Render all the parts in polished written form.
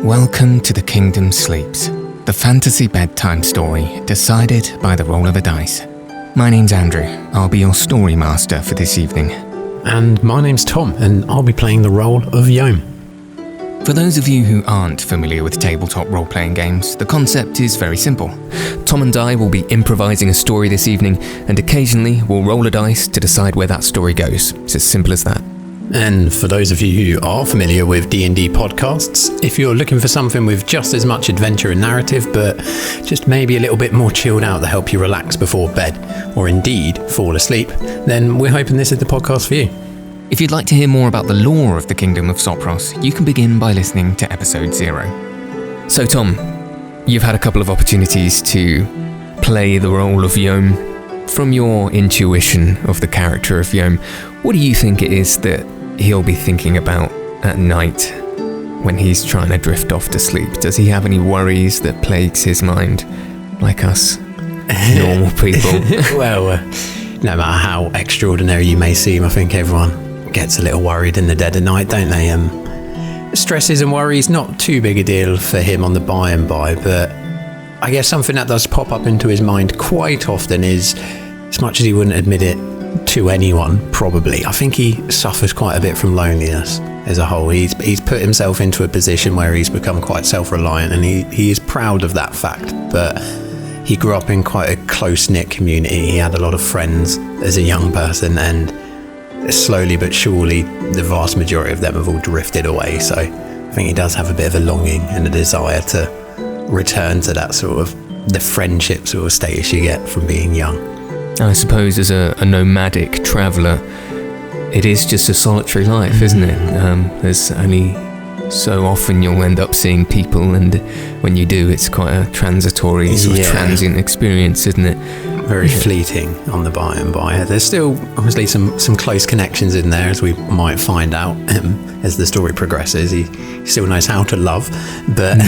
Welcome to The Kingdom Sleeps, the fantasy bedtime story decided by the roll of a dice. My name's Andrew, I'll be your story master for this evening. And my name's Tom, and I'll be playing the role of Yohm. For those of you who aren't familiar with tabletop role-playing games, the concept is very simple. Tom and I will be improvising a story this evening, and occasionally we'll roll a dice to decide where that story goes. It's as simple as that. And for those of you who are familiar with DnD podcasts, if you're looking for something with just as much adventure and narrative, but just maybe a little bit more chilled out to help you relax before bed, or indeed fall asleep, then we're hoping this is the podcast for you. If you'd like to hear more about the lore of the Kingdom of Sopros, you can begin by listening to episode 0. So Tom, you've had a couple of opportunities to play the role of Yohm. From your intuition of the character of Yohm, what do you think it is that he'll be thinking about at night when he's trying to drift off to sleep? Does he have any worries that plagues his mind, like us normal people? Well, no matter how extraordinary you may seem, I think everyone gets a little worried in the dead of night, don't they? Stresses and worries, not too big a deal for him on the by and by, but I guess something that does pop up into his mind quite often is, as much as he wouldn't admit it to anyone, probably, I think he suffers quite a bit from loneliness as a whole. He's put himself into a position where he's become quite self-reliant, and he is proud of that fact, but he grew up in quite a close-knit community. He had a lot of friends as a young person, and slowly but surely the vast majority of them have all drifted away. So I think he does have a bit of a longing and a desire to return to that sort of the friendship sort of status you get from being young. I suppose as a nomadic traveller, it is just a solitary life, isn't it? There's only so often you'll end up seeing people, and when you do, it's quite a transitory, sort of transient experience, isn't it? Very fleeting on the by and by. There's still obviously some close connections in there, as we might find out as the story progresses. He still knows how to love, but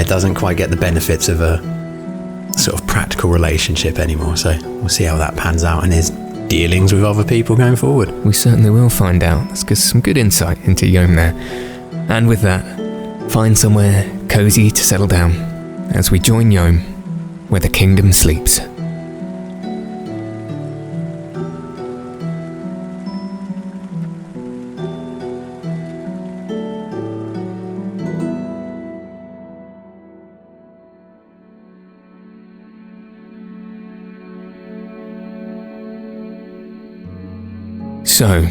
doesn't quite get the benefits of a sort of practical relationship anymore. So we'll see how that pans out in his dealings with other people going forward. We certainly will find out. That's good, some good insight into Yohm there. And with that, find somewhere cozy to settle down as we join Yohm where the kingdom sleeps. So,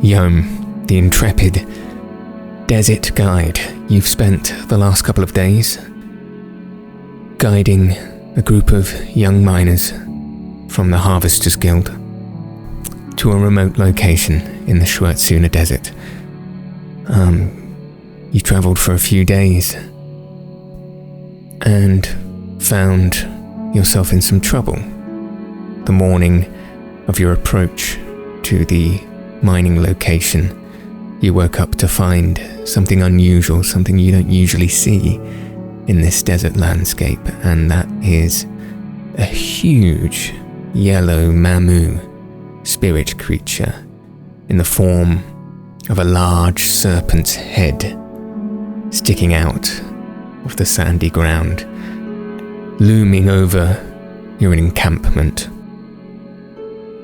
Yohm, the intrepid desert guide, you've spent the last couple of days guiding a group of young miners from the Harvesters Guild to a remote location in the Schwertsuna Desert. You travelled for a few days and found yourself in some trouble the morning of your approach to the mining location. You woke up to find something unusual, something you don't usually see in this desert landscape, and that is a huge yellow Mamu spirit creature in the form of a large serpent's head sticking out of the sandy ground, looming over your encampment,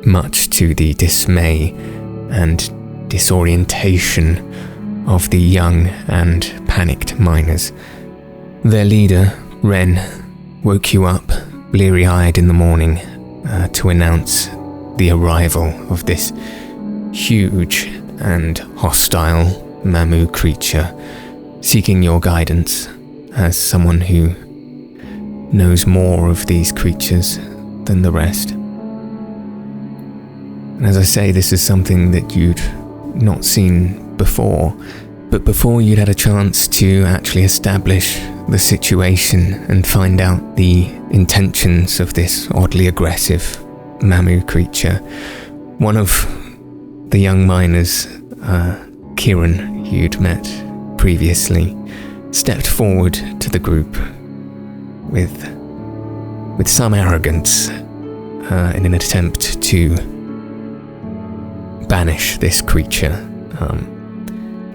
much to the dismay and disorientation of the young and panicked miners. Their leader, Ren, woke you up bleary-eyed in the morning to announce the arrival of this huge and hostile Mamu creature, seeking your guidance as someone who knows more of these creatures than the rest. And as I say, this is something that you'd not seen before, but before you'd had a chance to actually establish the situation and find out the intentions of this oddly aggressive Mamu creature. One of the young miners, Kieran, who you'd met previously, stepped forward to the group with some arrogance in an attempt to banish this creature,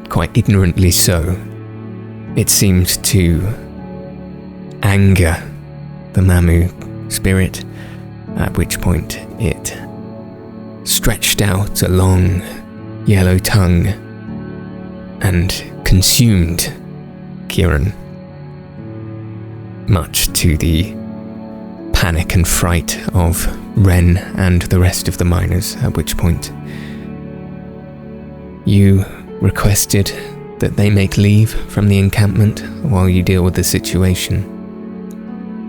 quite ignorantly so. It seemed to anger the Mamu spirit, at which point it stretched out a long yellow tongue and consumed Kieran, much to the panic and fright of Ren and the rest of the miners, at which point you requested that they make leave from the encampment while you deal with the situation.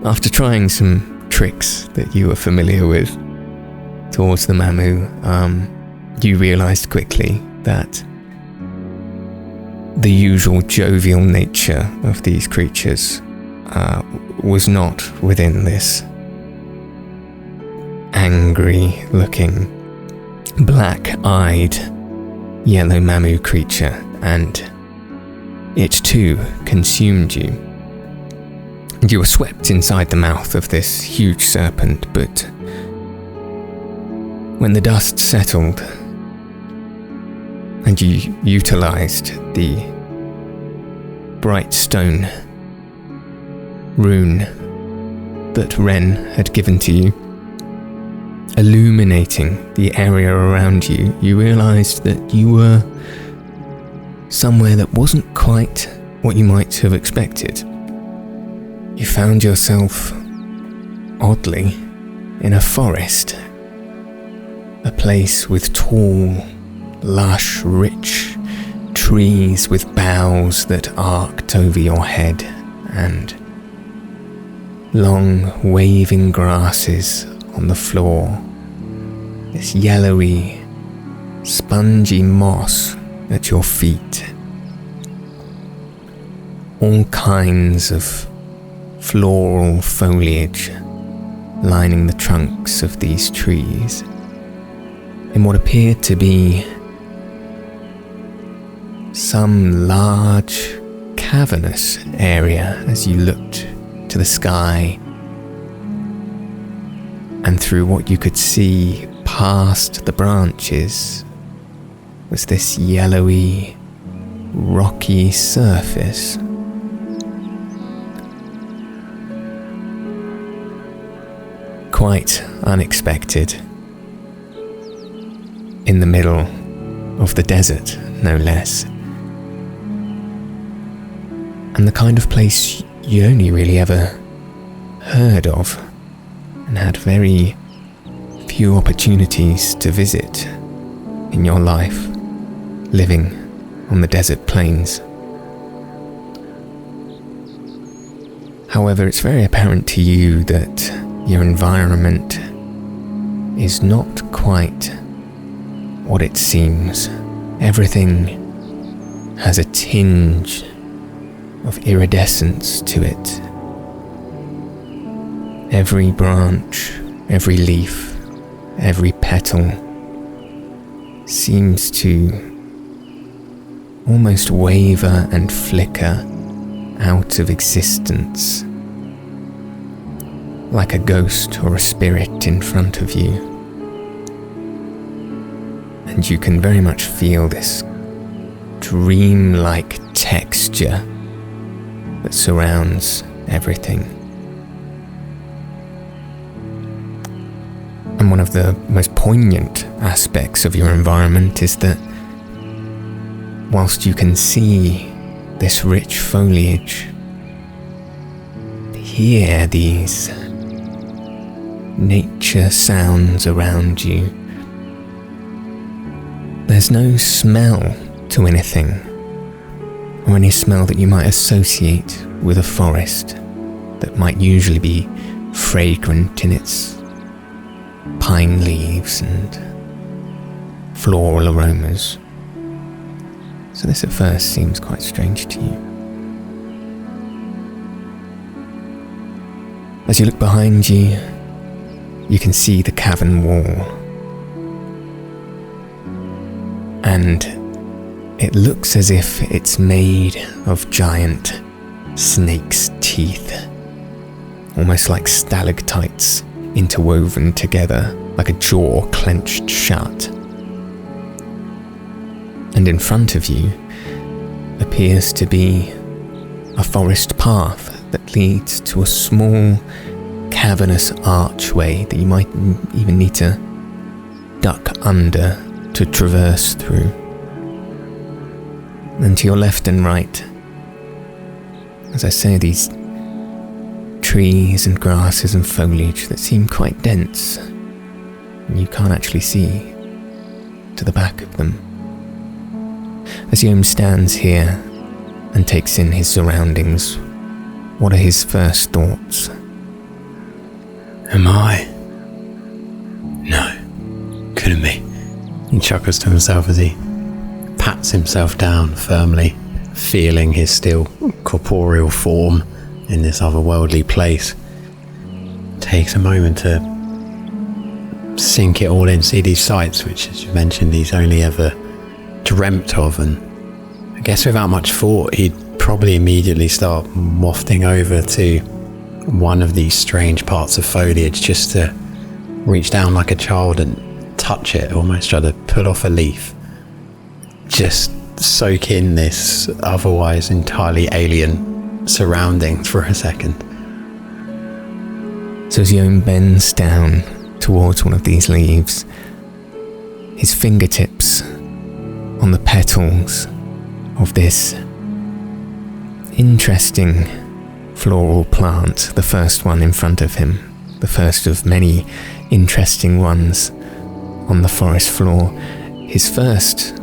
After trying some tricks that you were familiar with towards the Mamu, you realized quickly that the usual jovial nature of these creatures was not within this angry-looking, black-eyed yellow Mamu creature, and it too consumed you. You were swept inside the mouth of this huge serpent, but when the dust settled and you utilized the bright stone rune that Ren had given to you, illuminating the area around you, you realized that you were somewhere that wasn't quite what you might have expected. You found yourself, oddly, in a forest, a place with tall, lush, rich trees with boughs that arced over your head, and long, waving grasses on the floor, this yellowy, spongy moss at your feet, all kinds of floral foliage lining the trunks of these trees, in what appeared to be some large, cavernous area as you looked to the sky, and through what you could see past the branches was this yellowy, rocky surface. Quite unexpected. In the middle of the desert, no less. And the kind of place you only really ever heard of, and had very few opportunities to visit in your life, living on the desert plains. However, it's very apparent to you that your environment is not quite what it seems. Everything has a tinge of iridescence to it. Every branch, every leaf, every petal seems to almost waver and flicker out of existence, like a ghost or a spirit in front of you. And you can very much feel this dream-like texture that surrounds everything. And one of the most poignant aspects of your environment is that whilst you can see this rich foliage, hear these nature sounds around you, there's no smell to anything, or any smell that you might associate with a forest that might usually be fragrant in its pine leaves and floral aromas. So this at first seems quite strange to you. As you look behind you, you can see the cavern wall, and it looks as if it's made of giant snake's teeth, almost like stalactites interwoven together, like a jaw clenched shut. And in front of you appears to be a forest path that leads to a small cavernous archway that you might even need to duck under to traverse through. And to your left and right, as I say, these trees and grasses and foliage that seem quite dense, and you can't actually see to the back of them. As Yohm stands here and takes in his surroundings, what are his first thoughts? Am I? No, couldn't be. He chuckles to himself as he pats himself down firmly, feeling his still corporeal form in this otherworldly place. Takes a moment to sink it all in, see these sights, which, as you mentioned, he's only ever dreamt of, and I guess without much thought, he'd probably immediately start wafting over to one of these strange parts of foliage, just to reach down like a child and touch it, almost try to pull off a leaf, just soak in this otherwise entirely alien surroundings for a second. So as Yohm bends down towards one of these leaves, his fingertips on the petals of this interesting floral plant, the first one in front of him, the first of many interesting ones on the forest floor, his first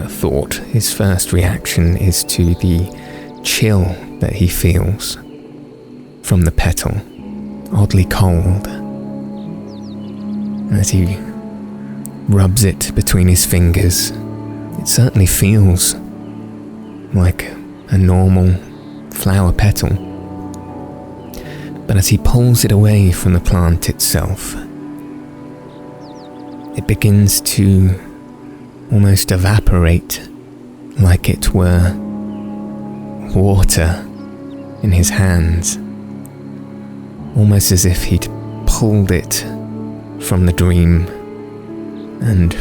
thought, his first reaction is to the chill that he feels from the petal, oddly cold. As he rubs it between his fingers, it certainly feels like a normal flower petal. But as he pulls it away from the plant itself, it begins to almost evaporate like it were water in his hands, almost as if he'd pulled it from the dream and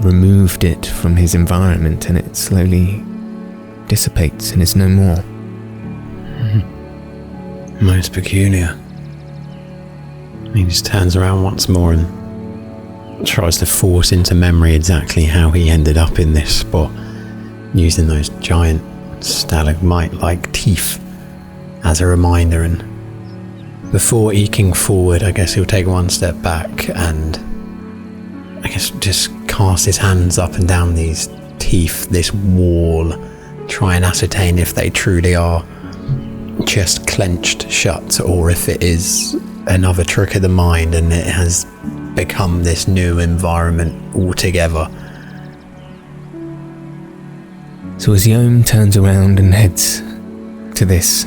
removed it from his environment, and it slowly dissipates and is no more. Most peculiar. He just turns around once more and tries to force into memory exactly how he ended up in this spot, using those giant stalagmite-like teeth as a reminder. And before eking forward, I guess he'll take one step back and I guess just cast his hands up and down these teeth, this wall, try and ascertain if they truly are just clenched shut or if it is another trick of the mind and it has become this new environment altogether. So as Yohm turns around and heads to this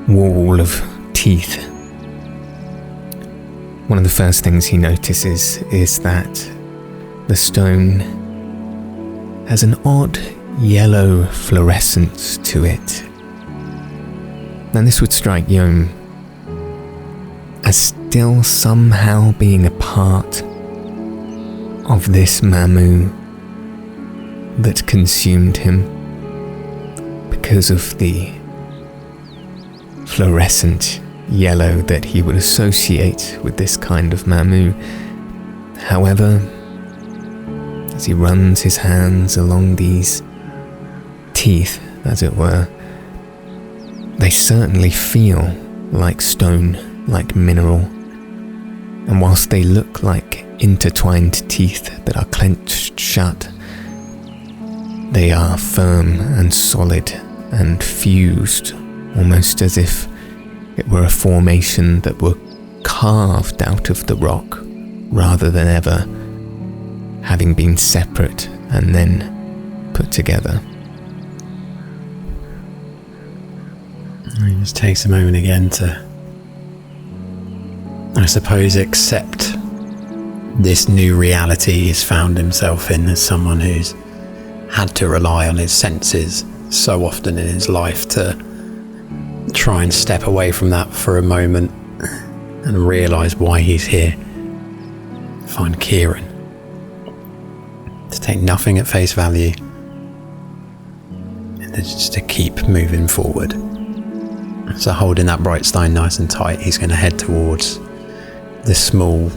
wall of teeth, one of the first things he notices is that the stone has an odd yellow fluorescence to it. And this would strike Yohm as still somehow being a part of this Mamu that consumed him because of the fluorescent yellow that he would associate with this kind of Mamu. However, as he runs his hands along these teeth, as it were, they certainly feel like stone, like mineral, and whilst they look like intertwined teeth that are clenched shut, they are firm and solid and fused, almost as if it were a formation that were carved out of the rock rather than ever having been separate and then put together. He just takes a moment again to, I suppose, accept this new reality he's found himself in as someone who's had to rely on his senses so often in his life, to try and step away from that for a moment and realise why he's here. Find Kieran. To take nothing at face value. And just to keep moving forward. So holding that bright stone nice and tight, he's going to head towards the small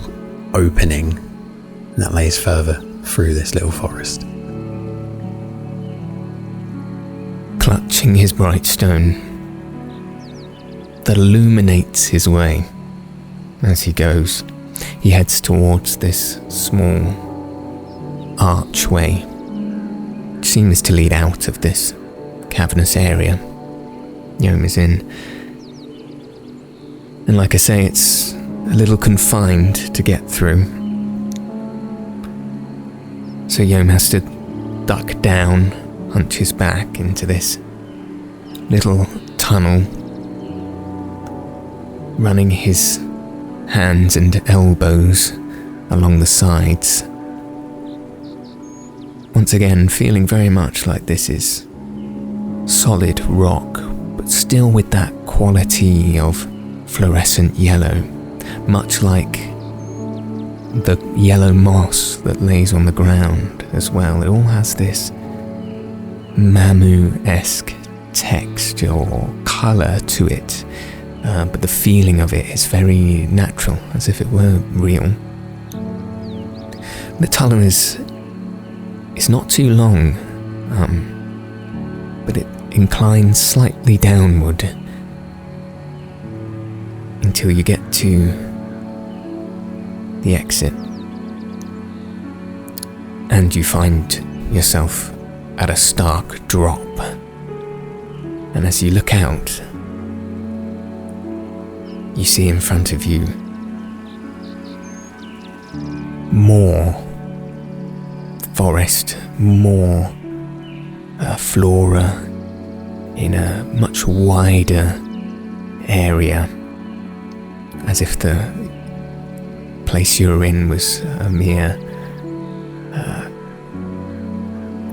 opening that lays further through this little forest. Clutching his bright stone that illuminates his way as he goes, he heads towards this small archway which seems to lead out of this cavernous area Yohm is in. And like I say, it's a little confined to get through. So Yohm has to duck down, hunch his back into this little tunnel, running his hands and elbows along the sides. Once again, feeling very much like this is solid rock, but still with that quality of fluorescent yellow, much like the yellow moss that lays on the ground as well. It all has this Mamu-esque texture or colour to it, but the feeling of it is very natural, as if it were real. The tunnel is not too long, but it inclines slightly downward until you get to the exit, and you find yourself at a stark drop. And as you look out, you see in front of you more forest, more flora in a much wider area, as if the place you're in was a mere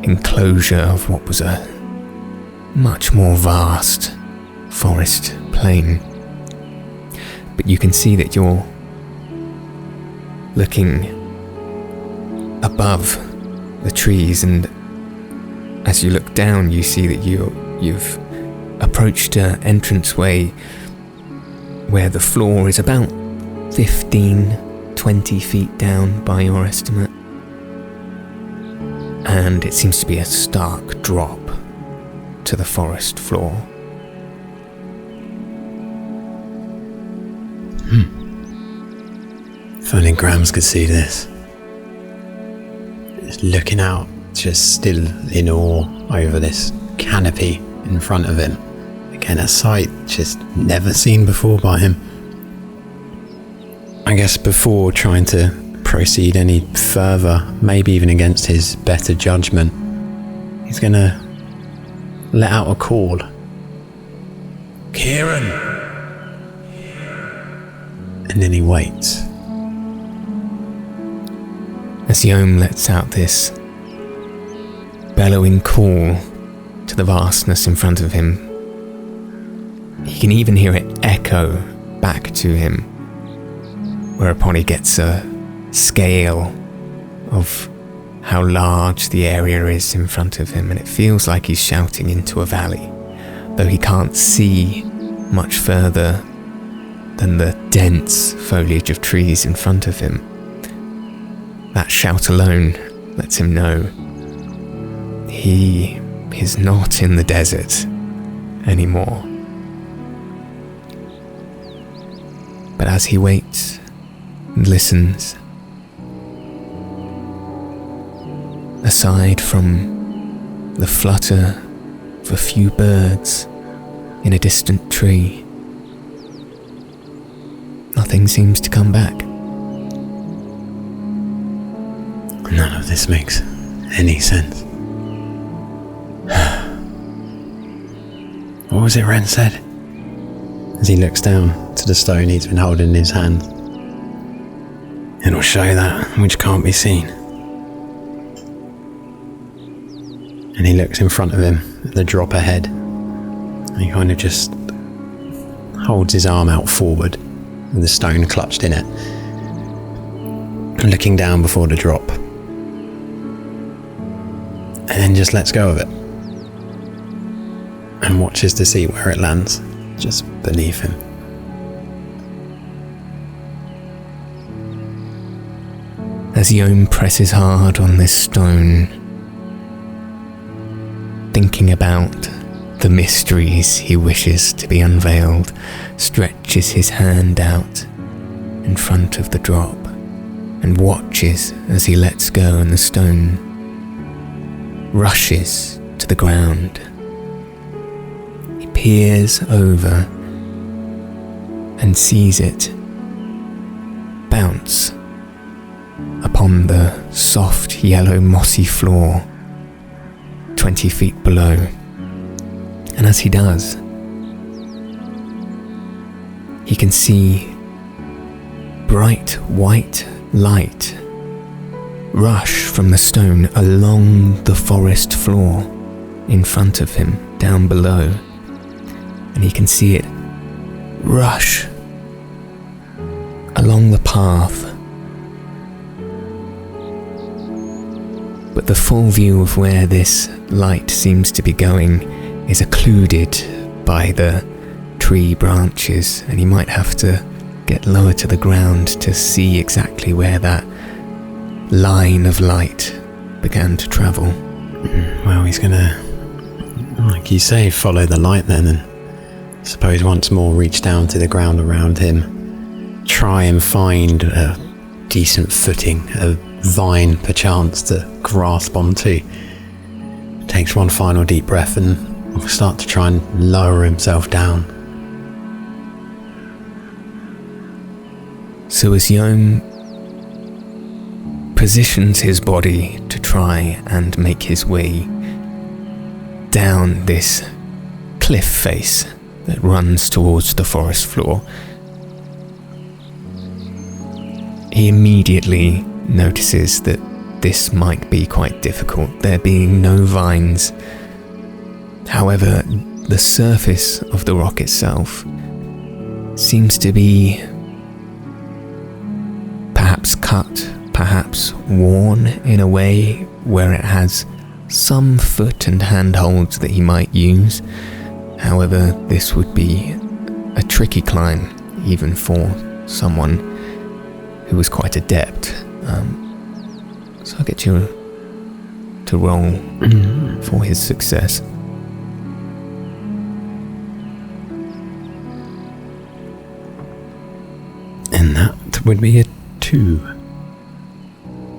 enclosure of what was a much more vast forest plain. But you can see that you're looking above the trees, and as you look down you see that you've approached an entranceway where the floor is about 15-20 feet down by your estimate, and it seems to be a stark drop to the forest floor. If only Grams could see this. Just looking out, just still in awe over this canopy in front of him. Again, a sight just never seen before by him. I guess before trying to proceed any further, maybe even against his better judgment, he's gonna let out a call. Kieran! And then he waits. As Yohm lets out this bellowing call to the vastness in front of him, he can even hear it echo back to him, whereupon he gets a scale of how large the area is in front of him, and it feels like he's shouting into a valley, though he can't see much further than the dense foliage of trees in front of him. That shout alone lets him know he is not in the desert anymore. But as he waits and listens, aside from the flutter of a few birds in a distant tree, nothing seems to come back. None of this makes any sense. What was it Ren said? As he looks down to the stone he's been holding in his hand. It'll show that which can't be seen. And he looks in front of him at the drop ahead. And he kind of just holds his arm out forward with the stone clutched in it, looking down before the drop. And then just lets go of it. and watches to see where it lands, just beneath him. As Yohm presses hard on this stone, thinking about the mysteries he wishes to be unveiled, stretches his hand out in front of the drop and watches as he lets go and the stone rushes to the ground. He peers over and sees it bounce upon the soft yellow mossy floor 20 feet below. And as he does, he can see bright white light rush from the stone along the forest floor in front of him, down below. And he can see it rush along the path. But the full view of where this light seems to be going is occluded by the tree branches, and he might have to get lower to the ground to see exactly where that line of light began to travel. Well, he's gonna, like you say, follow the light then, and I suppose once more reach down to the ground around him, try and find a decent footing, a vine perchance to grasp onto. Takes one final deep breath and will start to try and lower himself down. So as Yohm positions his body to try and make his way down this cliff face that runs towards the forest floor, he immediately notices that this might be quite difficult, there being no vines. However, the surface of the rock itself seems to be perhaps cut, perhaps worn in a way where it has some foot and handholds that he might use. However, this would be a tricky climb, even for someone who was quite adept. So I'll get you to roll for his success. And that would be a 2.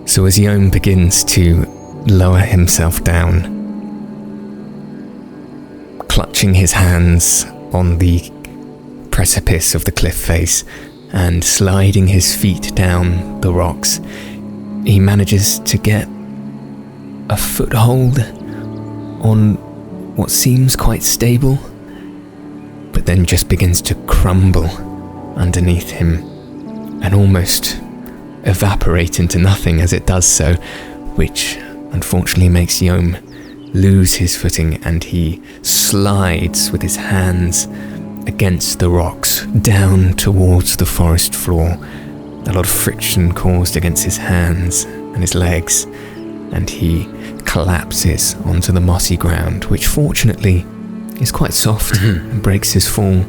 So as Yohm begins to lower himself down, clutching his hands on the precipice of the cliff face and sliding his feet down the rocks, he manages to get a foothold on what seems quite stable, but then just begins to crumble underneath him and almost evaporate into nothing as it does so, which unfortunately makes Yohm lose his footing, and he slides with his hands against the rocks down towards the forest floor. A lot of friction caused against his hands and his legs, and he collapses onto the mossy ground, which fortunately is quite soft and breaks his fall.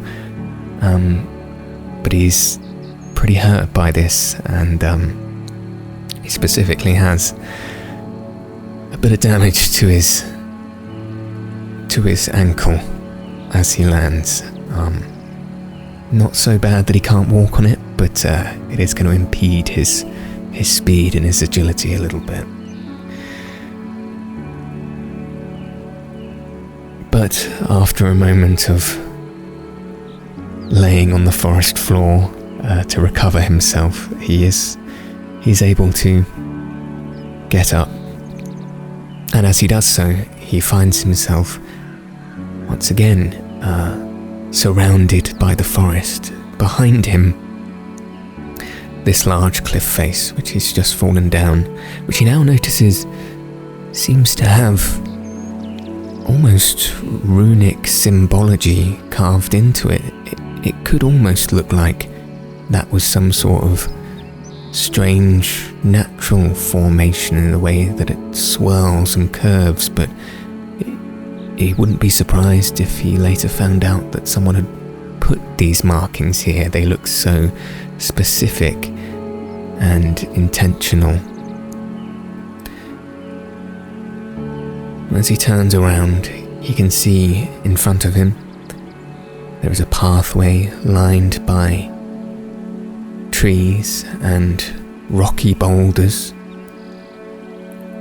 But he's pretty hurt by this, and he specifically has a bit of damage to his ankle as he lands. Not so bad that he can't walk on it, but it is going to impede his speed and his agility a little bit. But after a moment of laying on the forest floor to recover himself, he's able to get up. And as he does so, he finds himself once again surrounded by the forest. Behind him, this large cliff face, which he's just fallen down, which he now notices seems to have almost runic symbology carved into it. It could almost look like that was some sort of strange natural formation in the way that it swirls and curves, but he wouldn't be surprised if he later found out that someone had put these markings here. They look so specific and intentional. As he turns around, he can see in front of him there is a pathway lined by trees and rocky boulders,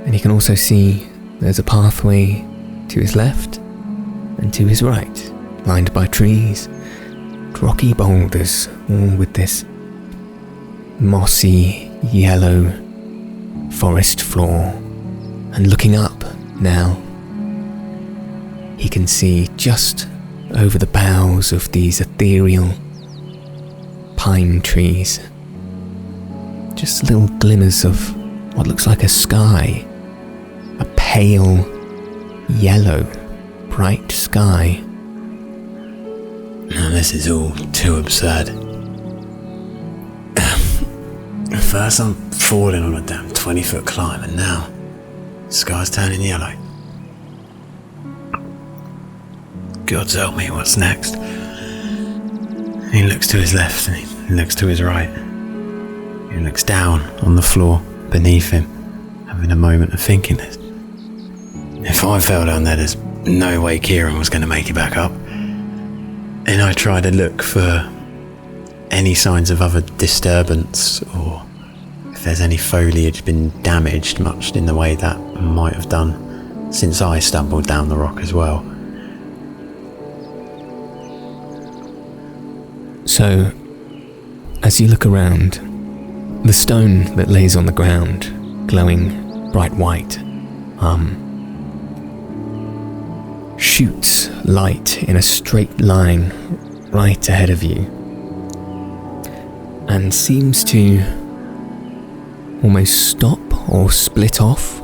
and he can also see there's a pathway to his left and to his right, lined by trees, rocky boulders, all with this mossy yellow forest floor. And looking up now, he can see just over the boughs of these ethereal pine trees just little glimmers of what looks like a sky, a pale yellow bright sky. Now this is all too absurd. First I'm falling on a damn 20-foot climb, and now the sky's turning yellow. God help me, what's next? He looks to his left and he looks to his right. He looks down on the floor beneath him, having a moment of thinking this. If I fell down there, there's no way Kieran was going to make it back up. And I try to look for any signs of other disturbance, or if there's any foliage been damaged much in the way that might have done since I stumbled down the rock as well. So, as you look around, the stone that lays on the ground, glowing bright white, shoots light in a straight line right ahead of you, and seems to almost stop or split off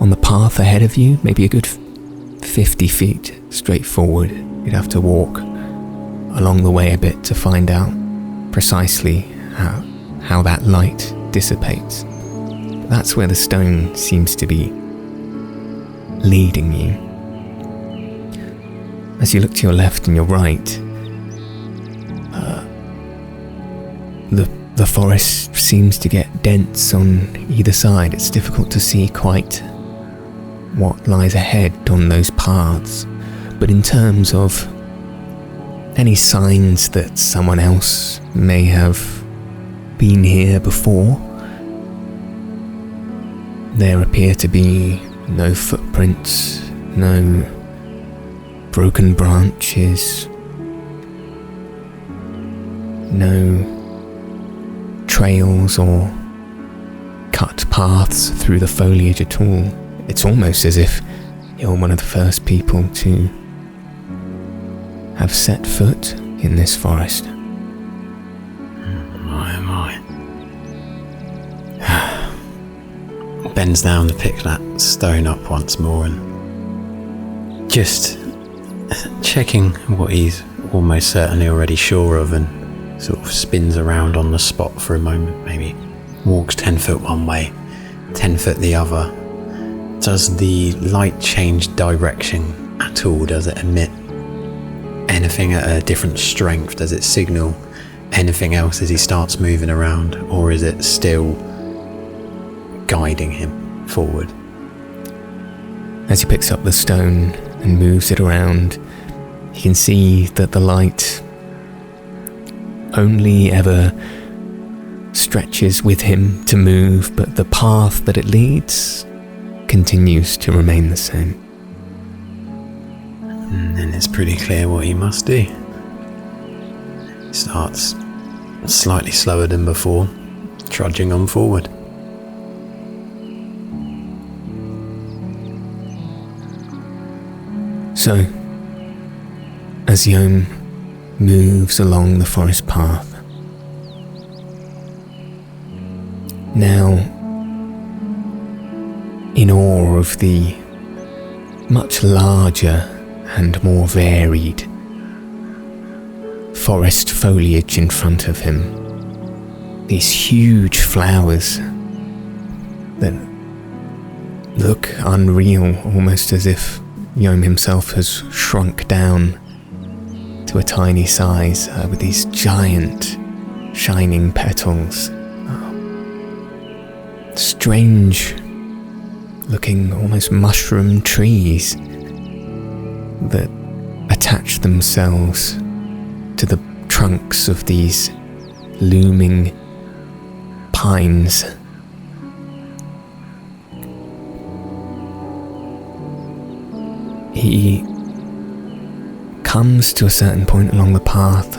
on the path ahead of you, maybe a good 50 feet straight forward. You'd have to walk along the way a bit to find out precisely how that light dissipates. But that's where the stone seems to be leading you. As you look to your left and your right, the forest seems to get dense on either side. It's difficult to see quite what lies ahead on those paths. But in terms of any signs that someone else may have been here before, there appear to be no footprints, no broken branches, no trails or cut paths through the foliage at all. It's almost as if you're one of the first people to have set foot in this forest. My, bends down to pick that stone up once more and just checking what he's almost certainly already sure of, and sort of spins around on the spot for a moment, maybe walks 10 foot one way, 10 foot the other. Does the light change direction at all? Does it emit anything at a different strength? Does it signal anything else as he starts moving around, or is it still guiding him forward? As he picks up the stone and moves it around, you can see that the light only ever stretches with him to move, but the path that it leads continues to remain the same. And then it's pretty clear what he must do. He starts slightly slower than before, trudging on forward. So, as Yohm moves along the forest path, now in awe of the much larger and more varied forest foliage in front of him, these huge flowers that look unreal, almost as if Yohm himself has shrunk down to a tiny size with these giant shining petals. Strange looking almost mushroom trees that attach themselves to the trunks of these looming pines. He comes to a certain point along the path,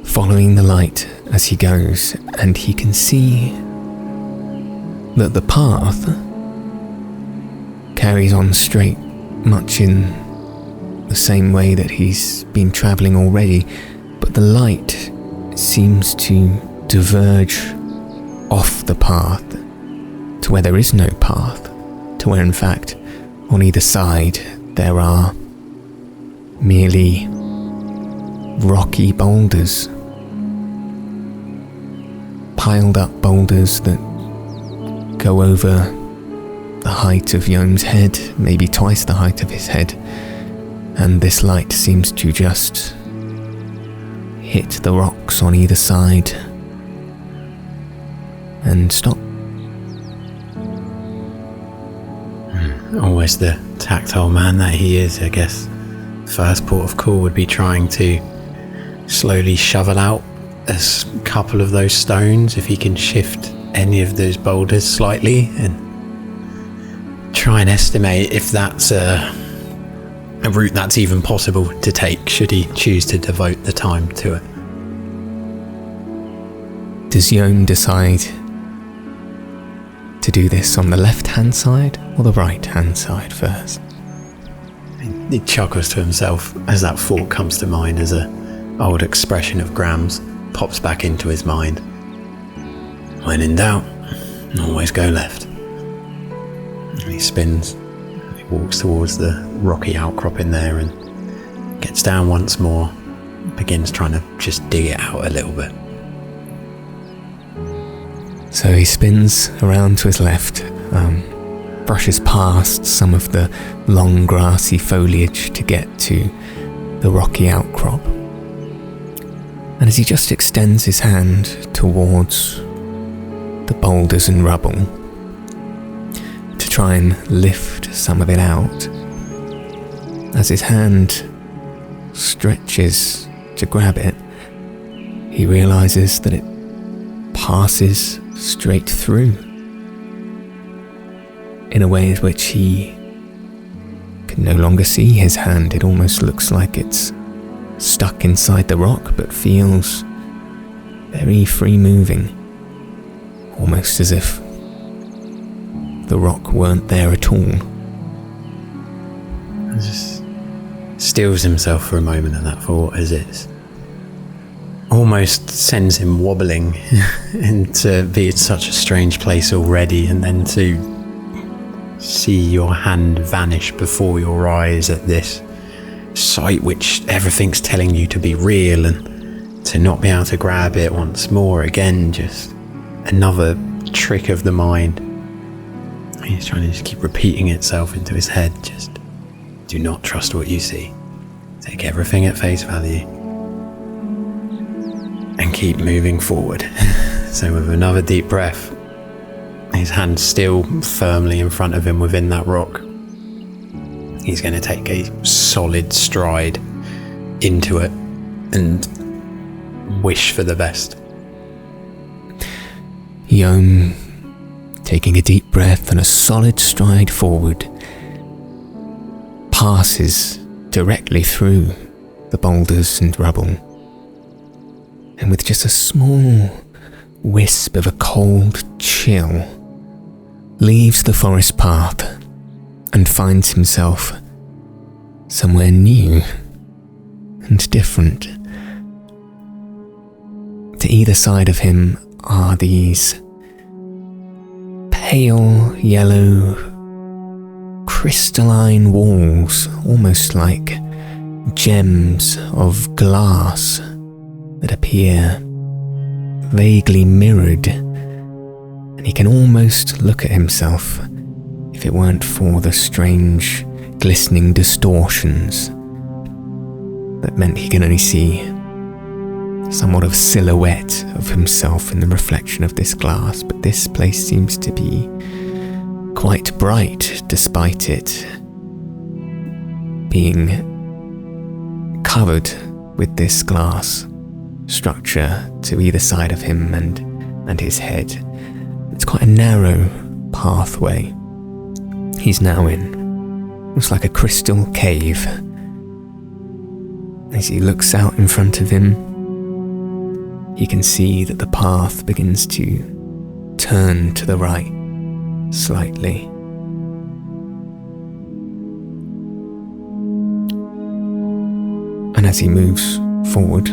following the light as he goes, and he can see that the path carries on straight, much in the same way that he's been travelling already, but the light seems to diverge off the path to where there is no path, to where in fact on either side there are merely rocky boulders, piled up boulders that go over the height of Yohm's head, maybe twice the height of his head, and this light seems to just hit the rocks on either side and stop. Always the tactile man that he is, I guess. First port of call would be trying to slowly shovel out a couple of those stones, if he can shift any of those boulders slightly, and try and estimate if that's a route that's even possible to take, should he choose to devote the time to it. Does Yohm decide to do this on the left-hand side or the right-hand side first? He chuckles to himself as that thought comes to mind, as a old expression of Graham's pops back into his mind. When in doubt, always go left. And he spins, he walks towards the rocky outcropping there and gets down once more, begins trying to just dig it out a little bit. So he spins around to his left, brushes past some of the long grassy foliage to get to the rocky outcrop. And as he just extends his hand towards the boulders and rubble to try and lift some of it out, as his hand stretches to grab it, he realizes that it passes straight through in a way in which he can no longer see his hand. It almost looks like it's stuck inside the rock, but feels very free moving, almost as if the rock weren't there at all. He just stills himself for a moment at that thought, as it's almost sends him wobbling and to be in such a strange place already, and then to see your hand vanish before your eyes at this sight which everything's telling you to be real, and to not be able to grab it once more again, just another trick of the mind. He's trying to just keep repeating itself into his head, just do not trust what you see, take everything at face value and keep moving forward. So with another deep breath, his hand still firmly in front of him within that rock, he's going to take a solid stride into it and wish for the best. Yohm, taking a deep breath and a solid stride forward, passes directly through the boulders and rubble, and with just a small wisp of a cold chill, leaves the forest path and finds himself somewhere new and different. To either side of him are these pale yellow crystalline walls, almost like gems of glass that appear vaguely mirrored, and he can almost look at himself if it weren't for the strange glistening distortions that meant he could only see somewhat of silhouette of himself in the reflection of this glass, but this place seems to be quite bright despite it being covered with this glass structure to either side of him and his head. It's quite a narrow pathway he's now in. Looks like a crystal cave. As he looks out in front of him, he can see that the path begins to turn to the right slightly. And as he moves forward,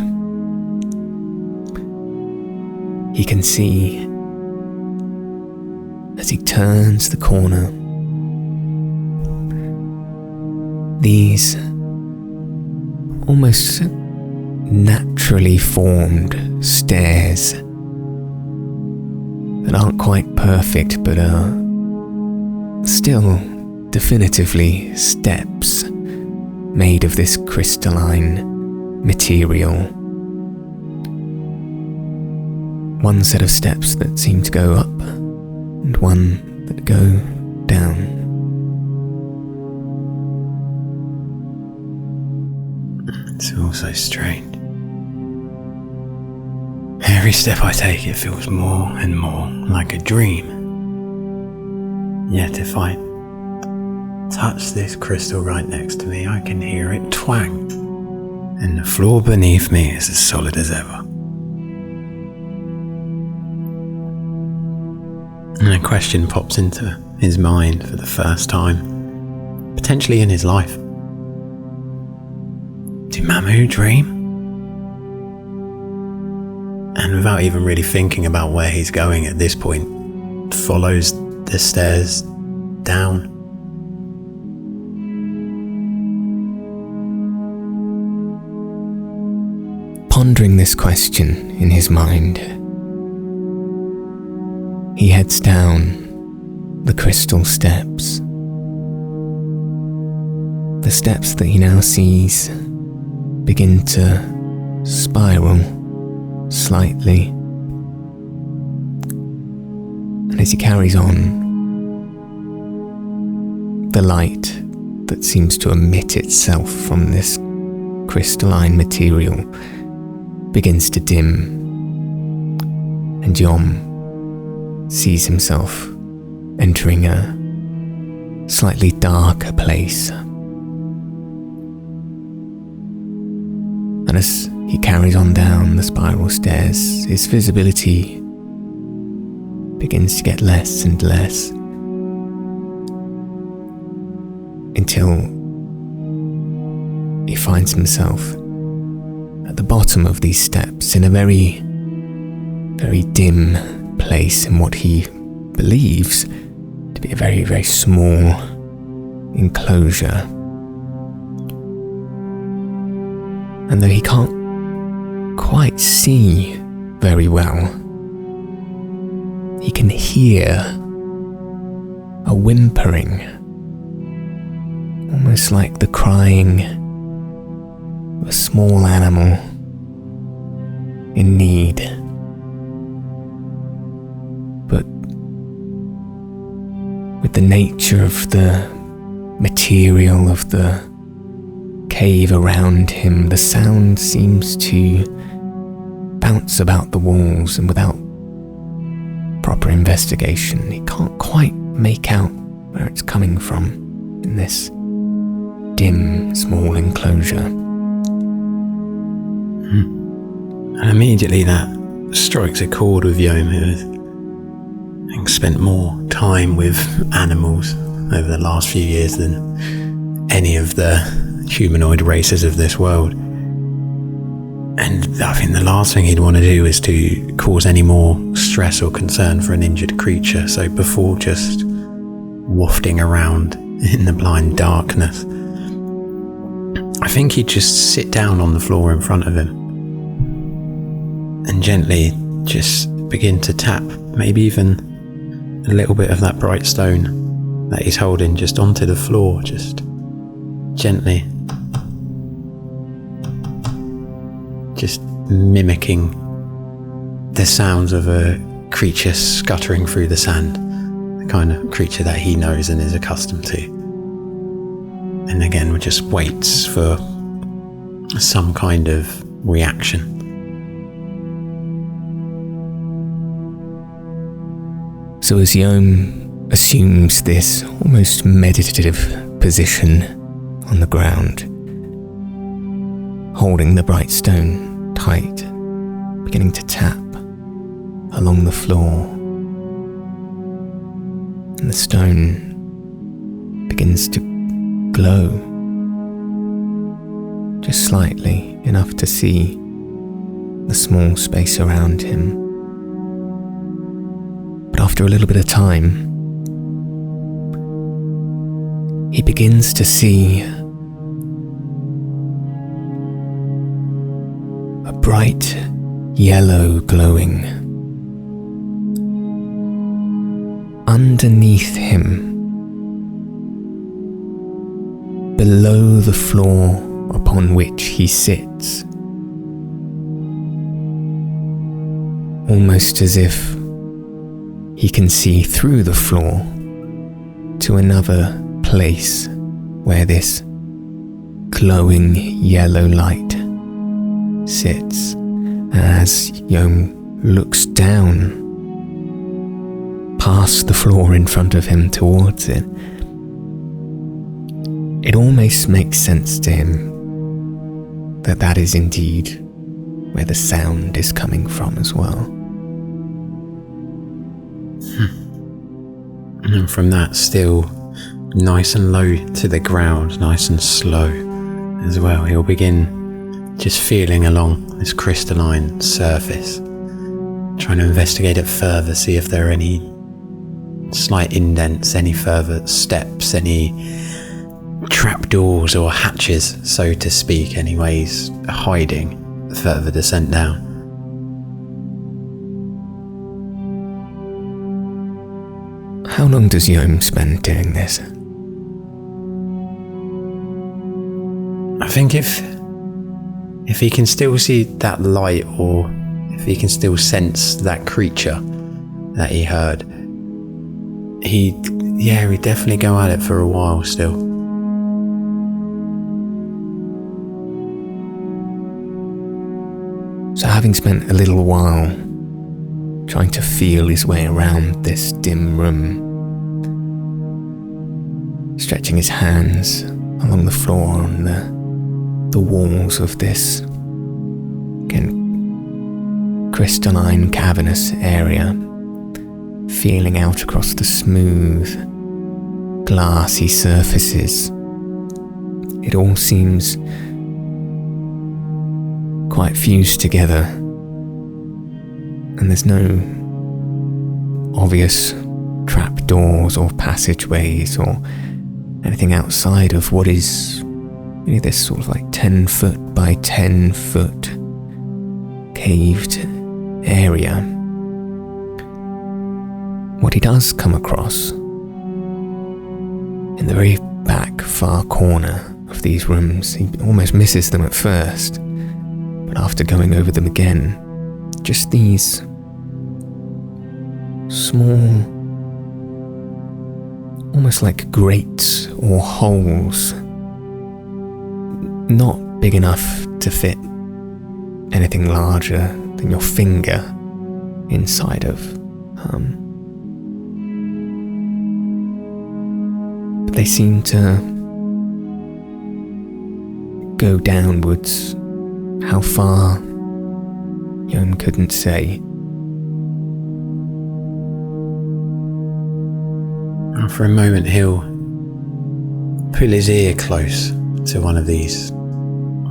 he can see, as he turns the corner, these almost naturally formed stairs that aren't quite perfect but are still definitively steps made of this crystalline material. One set of steps that seem to go up and one that go down. It's all so strange. Every step I take, it feels more and more like a dream. Yet if I touch this crystal right next to me, I can hear it twang, and the floor beneath me is as solid as ever. And a question pops into his mind for the first time, potentially in his life. Do Mamu dream? And without even really thinking about where he's going at this point, follows the stairs down. Pondering this question in his mind, he heads down the crystal steps. The steps that he now sees begin to spiral slightly. And as he carries on, the light that seems to emit itself from this crystalline material begins to dim, and Yohm sees himself entering a slightly darker place. And as he carries on down the spiral stairs, his visibility begins to get less and less, until he finds himself at the bottom of these steps in a very, very dim place in what he believes to be a very, very small enclosure. And though he can't quite see very well, he can hear a whimpering, almost like the crying of a small animal in need. But with the nature of the material of the cave around him, the sound seems to bounce about the walls, and without proper investigation, he can't quite make out where it's coming from in this dim, small enclosure. And immediately that strikes a chord with Yohm, who has spent more time with animals over the last few years than any of the humanoid races of this world. And I think the last thing he'd want to do is to cause any more stress or concern for an injured creature. So before just wafting around in the blind darkness, I think he'd just sit down on the floor in front of him and gently just begin to tap, maybe even a little bit of that bright stone that he's holding just onto the floor, just gently, just mimicking the sounds of a creature scuttering through the sand, the kind of creature that he knows and is accustomed to. And again, just waits for some kind of reaction. So as Yohm assumes this almost meditative position on the ground, holding the bright stone tight, beginning to tap along the floor, and the stone begins to glow just slightly, enough to see the small space around him. But after a little bit of time, he begins to see a bright yellow glowing underneath him, below the floor upon which he sits, almost as if he can see through the floor to another place where this glowing yellow light sits. And as Yohm looks down past the floor in front of him towards it, it almost makes sense to him that that is indeed where the sound is coming from as well. And from that, still nice and low to the ground, nice and slow as well, he'll begin just feeling along this crystalline surface, trying to investigate it further, see if there are any slight indents, any further steps, any trapdoors or hatches, so to speak, any ways hiding further descent down. How long does Yohm spend doing this? I think if he can still see that light, or if he can still sense that creature that he heard, he'd definitely go at it for a while still. So having spent a little while trying to feel his way around this dim room, stretching his hands along the floor on the walls of this, again, crystalline cavernous area, feeling out across the smooth, glassy surfaces, it all seems quite fused together, and there's no obvious trapdoors or passageways or anything outside of what is really this sort of like 10 foot by 10 foot caved area. What he does come across in the very back far corner of these rooms, he almost misses them at first, but after going over them again, just these small, almost like grates or holes, not big enough to fit anything larger than your finger inside of. But they seem to go downwards. How far, Yohm couldn't say. For a moment, he'll pull his ear close to one of these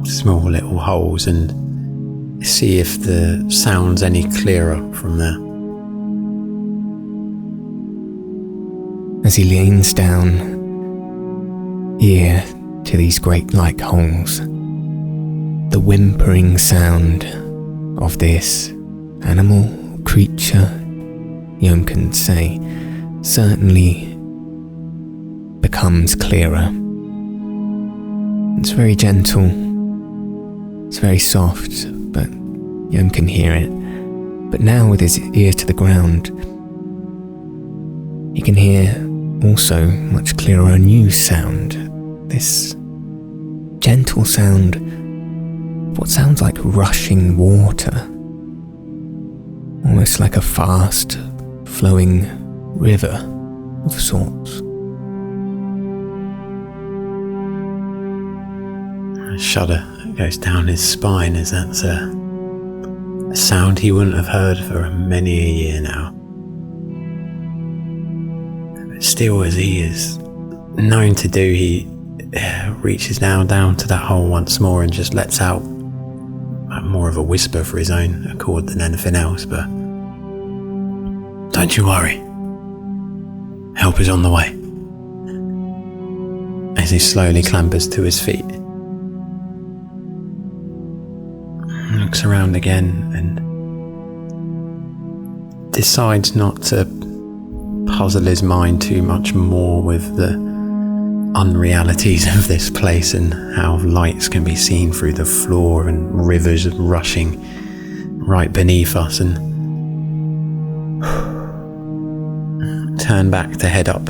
small little holes and see if the sound's any clearer from there. As he leans down, ear to these great like holes, the whimpering sound of this animal, creature, Yohm couldn't say, certainly becomes clearer. It's very gentle. It's very soft, but Yohm can hear it. But now with his ear to the ground, he can hear also much clearer a new sound. This gentle sound of what sounds like rushing water. Almost like a fast flowing river of sorts. A shudder goes down his spine as that's a sound he wouldn't have heard for many a year now. But still, as he is known to do, he reaches down to that hole once more and just lets out more of a whisper for his own accord than anything else. But don't you worry, help is on the way. As he slowly clambers to his feet, looks around again and decides not to puzzle his mind too much more with the unrealities of this place and how lights can be seen through the floor and rivers rushing right beneath us, and turn back to head up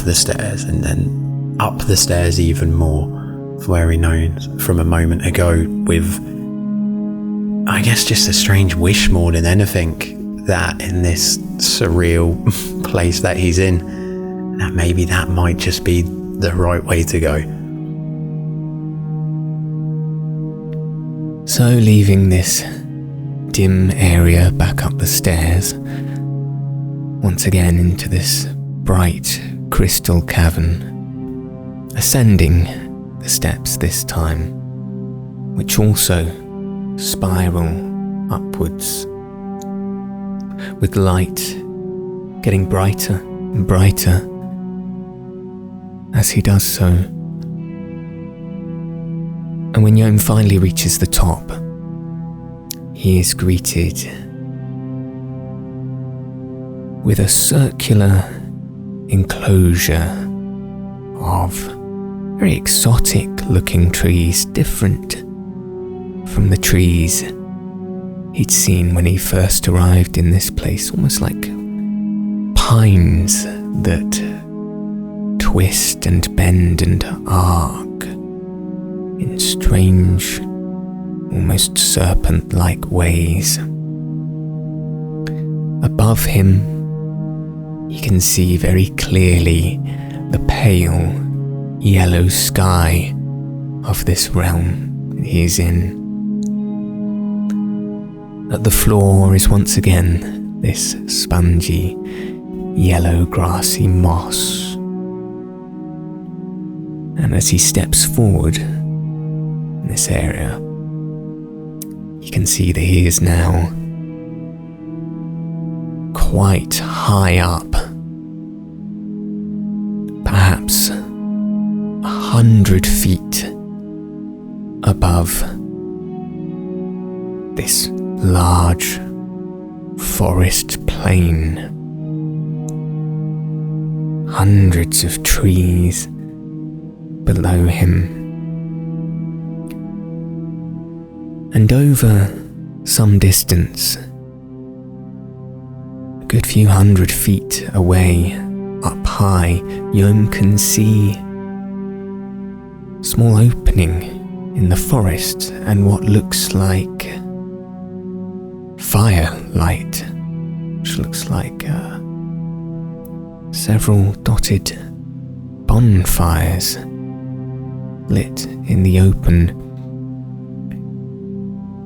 the stairs, and then up the stairs even more, where he knows from a moment ago, with I guess just a strange wish more than anything, that in this surreal place that he's in, that maybe that might just be the right way to go. So leaving this dim area back up the stairs, once again into this bright crystal cavern, ascending the steps this time, which also spiral upwards, with light getting brighter and brighter as he does so. And when Yohm finally reaches the top, he is greeted with a circular enclosure of very exotic looking trees, different from the trees he'd seen when he first arrived in this place, almost like pines that twist and bend and arc in strange, almost serpent-like ways. Above him, he can see very clearly the pale yellow sky of this realm he is in. At the floor is once again this spongy, yellow grassy moss. And as he steps forward in this area, you can see that he is now quite high up, perhaps 100 feet above this large forest plain. Hundreds of trees below him. And over some distance, a good few 100 feet away, up high, Yohm can see a small opening in the forest and what looks like firelight, which looks like several dotted bonfires lit in the open.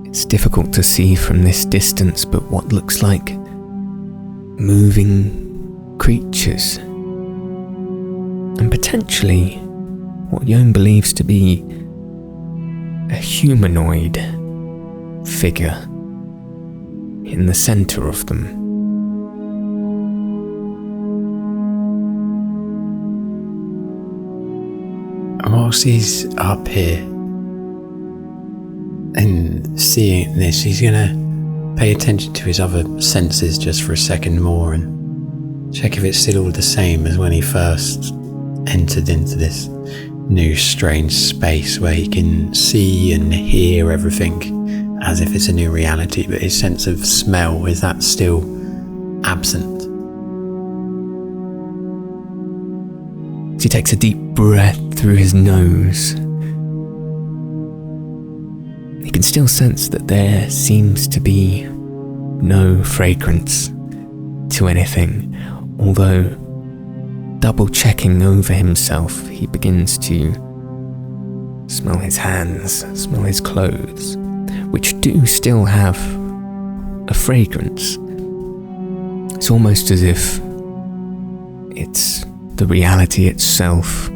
It's difficult to see from this distance, but what looks like moving creatures, and potentially what Yohm believes to be a humanoid figure in the centre of them. Whilst he's up here and seeing this, he's gonna pay attention to his other senses just for a second more and check if it's still all the same as when he first entered into this new strange space where he can see and hear everything as if it's a new reality, but his sense of smell, is that still absent? He takes a deep breath through his nose. He can still sense that there seems to be no fragrance to anything, although double checking over himself, he begins to smell his hands, smell his clothes, which do still have a fragrance. It's almost as if it's the reality itself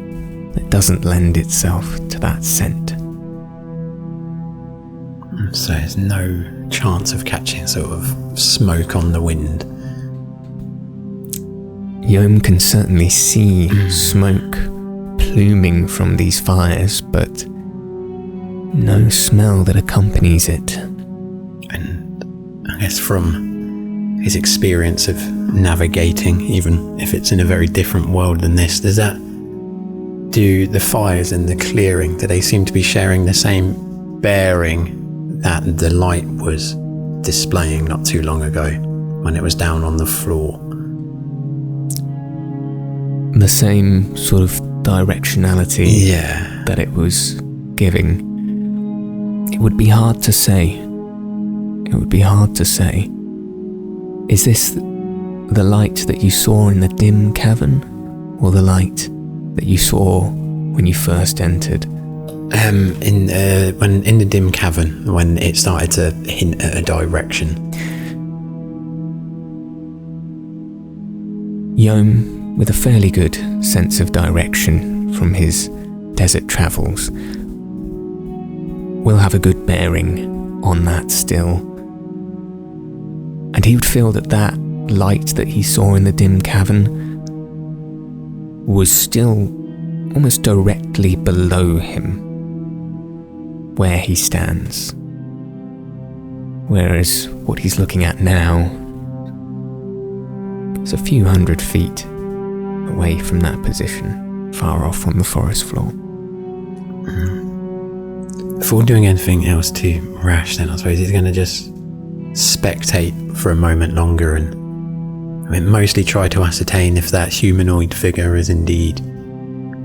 that doesn't lend itself to that scent. So there's no chance of catching sort of smoke on the wind. Yohm can certainly see smoke pluming from these fires, but no smell that accompanies it. And I guess from his experience of navigating, even if it's in a very different world than this, do the fires and the clearing, do they seem to be sharing the same bearing that the light was displaying not too long ago when it was down on the floor? The same sort of directionality that it was giving. It would be hard to say. Is this the light that you saw in the dim cavern, or the light that you saw when you first entered? In the dim cavern, when it started to hint at a direction. Yohm, with a fairly good sense of direction from his desert travels, will have a good bearing on that still. And he would feel that light that he saw in the dim cavern was still almost directly below him, where he stands. Whereas what he's looking at now is a few hundred feet away from that position, far off on the forest floor. Before doing anything else too rash, then I suppose he's going to just spectate for a moment longer and mostly try to ascertain if that humanoid figure is indeed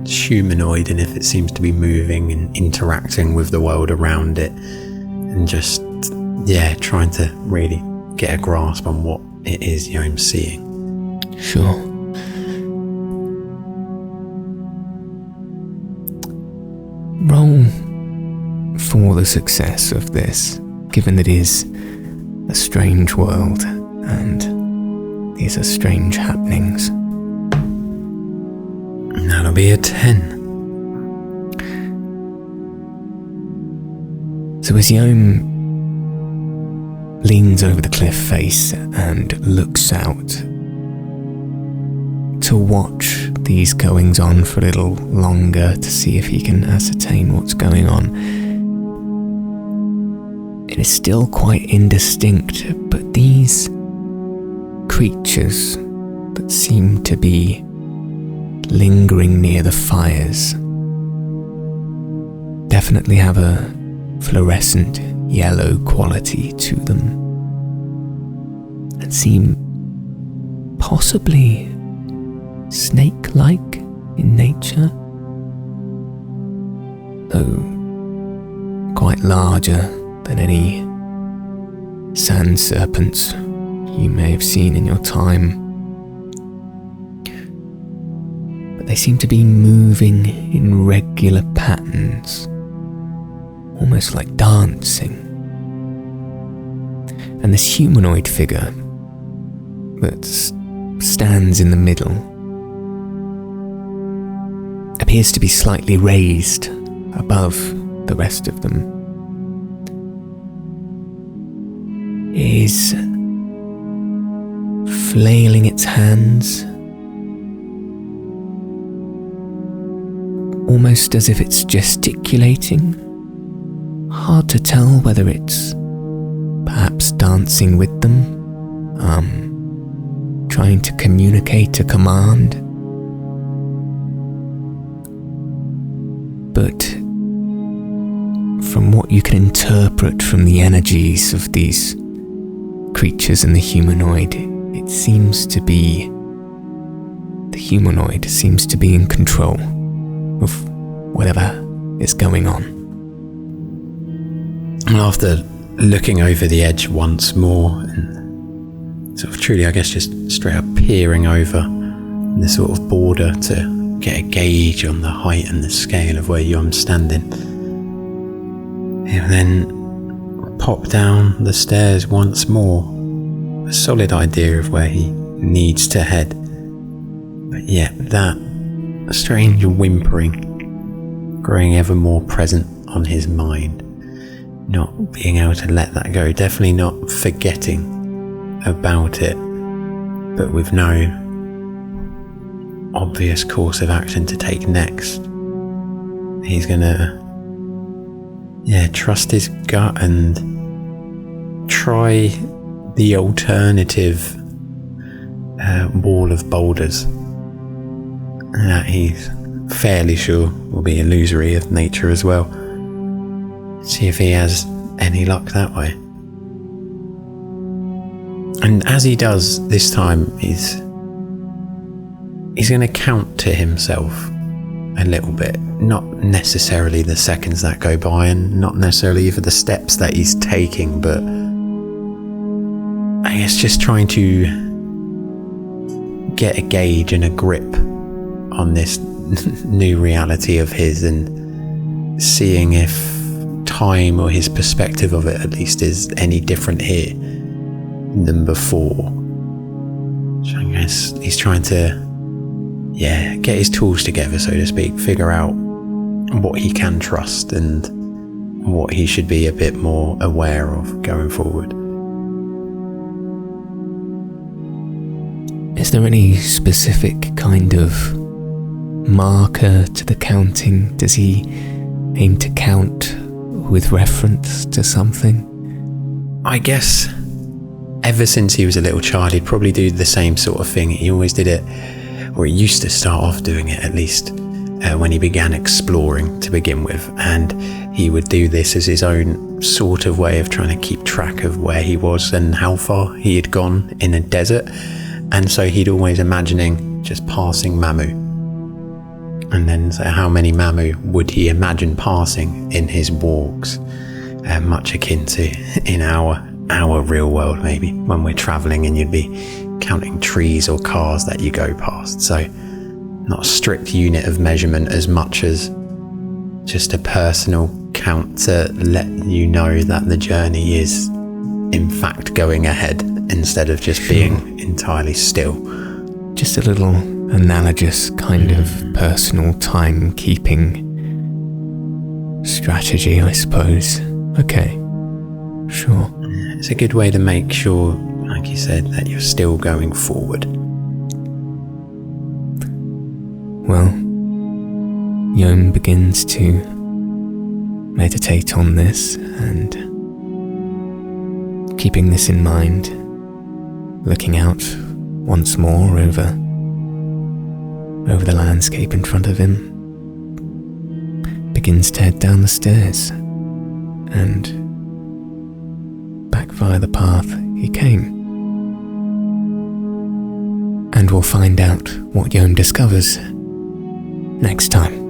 humanoid, and if it seems to be moving and interacting with the world around it, and just trying to really get a grasp on what it is Yohm's seeing. Sure. Roll for the success of this, given that it is a strange world and these are strange happenings. That'll be a 10. So as Yohm leans over the cliff face and looks out to watch these goings on for a little longer to see if he can ascertain what's going on, it is still quite indistinct, but these creatures that seem to be lingering near the fires definitely have a fluorescent yellow quality to them and seem possibly snake-like in nature, though quite larger than any sand serpents you may have seen in your time. But they seem to be moving in regular patterns, almost like dancing. And this humanoid figure that stands in the middle appears to be slightly raised above the rest of them. It is flailing its hands, almost as if it's gesticulating. Hard to tell whether it's perhaps dancing with them, trying to communicate a command. but from what you can interpret from the energies of these creatures and the humanoid, it seems to be the humanoid seems to be in control of whatever is going on. And after looking over the edge once more and sort of truly, I guess, just straight up peering over the sort of border to get a gauge on the height and the scale of where Yohm's standing, and then pop down the stairs once more, a solid idea of where he needs to head. But yet that strange whimpering growing ever more present on his mind, not being able to let that go, definitely not forgetting about it, but with no obvious course of action to take next. He's gonna trust his gut and try the alternative wall of boulders that he's fairly sure will be illusory of nature as well. See if he has any luck that way. And as he does this time, he's going to count to himself a little bit, not necessarily the seconds that go by and not necessarily even the steps that he's taking, but I guess just trying to get a gauge and a grip on this new reality of his and seeing if time or his perspective of it at least is any different here than before. So I guess he's trying to get his tools together, so to speak, figure out what he can trust and what he should be a bit more aware of going forward. Is there any specific kind of marker to the counting? Does he aim to count with reference to something? I guess ever since he was a little child, he'd probably do the same sort of thing. He always did it, or he used to start off doing it at least, when he began exploring to begin with, and he would do this as his own sort of way of trying to keep track of where he was and how far he had gone in a desert. And so he'd always imagining just passing Mamu, and then so how many Mamu would he imagine passing in his walks, much akin to in our real world, maybe when we're traveling and you'd be counting trees or cars that you go past. So not a strict unit of measurement as much as just a personal count to let you know that the journey is in fact going ahead instead of just being entirely still. Just a little analogous kind of personal timekeeping strategy, I suppose. Okay, sure. It's a good way to make sure, like you said, that you're still going forward. Well, Yohm begins to meditate on this, and keeping this in mind, looking out once more over the landscape in front of him, begins to head down the stairs and back via the path he came. And we'll find out what Yohm discovers next time.